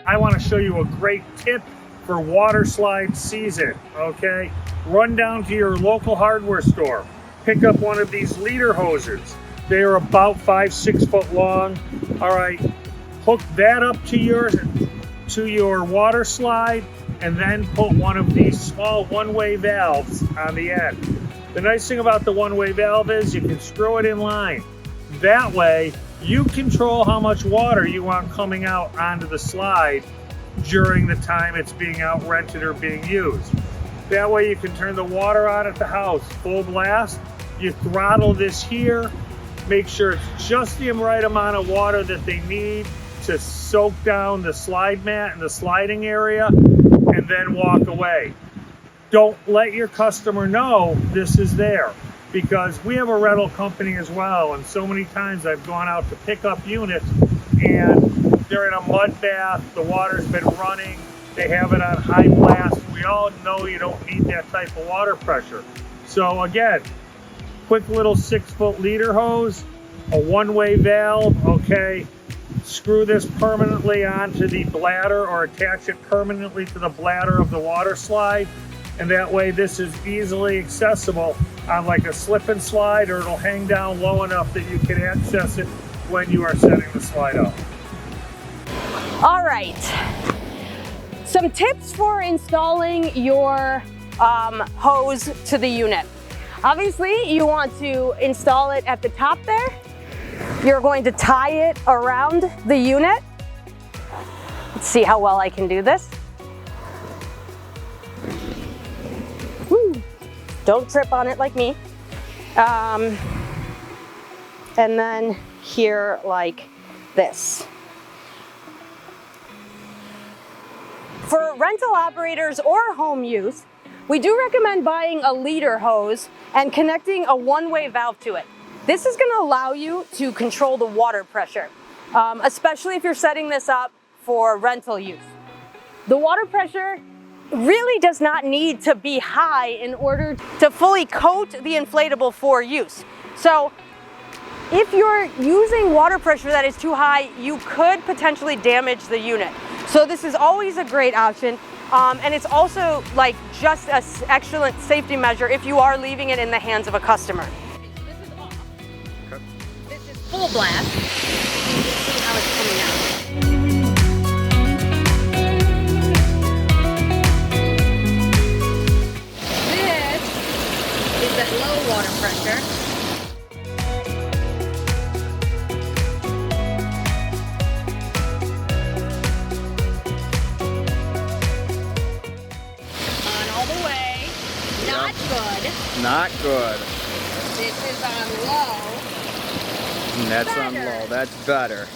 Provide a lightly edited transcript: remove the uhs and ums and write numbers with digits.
I want to show you a great tip for water slide season, okay? Run down to your local hardware store, pick up one of these leader hoses. They are about 5-6 foot long. All right, hook that up to your water slide, and then put one of these small one-way valves on the end. The nice thing about the one-way valve is you can screw it in line. That way, you control how much water you want coming out onto the slide during the time it's being out rented or being used. That way you can turn the water on at the house full blast. You throttle this here, make sure it's just the right amount of water that they need to soak down the slide mat and the sliding area, and then walk away. Don't let your customer know this is there, because we have a rental company as well, and so many times I've gone out to pick up units and they're in a mud bath, the water's been running, they have it on high blast. We all know you don't need that type of water pressure. So again, quick little 6-foot leader hose, a one-way valve, okay? Screw this permanently onto the bladder or attach it permanently to the bladder of the water slide, and that way this is easily accessible on like a slip and slide, or it'll hang down low enough that you can access it when you are setting the slide up. All right, some tips for installing your hose to the unit. Obviously, you want to install it at the top there. You're going to tie it around the unit. Let's see how well I can do this. Woo. Don't trip on it like me. And then here like this. For rental operators or home use, we do recommend buying a leader hose and connecting a one-way valve to it. This is going to allow you to control the water pressure, especially if you're setting this up for rental use. The water pressure really does not need to be high in order to fully coat the inflatable for use. So if you're using water pressure that is too high, you could potentially damage the unit. So this is always a great option. And it's also like just an excellent safety measure if you are leaving it in the hands of a customer. This is off. Okay. This is full blast. You can see how it's coming out. This is at low water pressure. Not good. This is on low. And that's on low. That's better.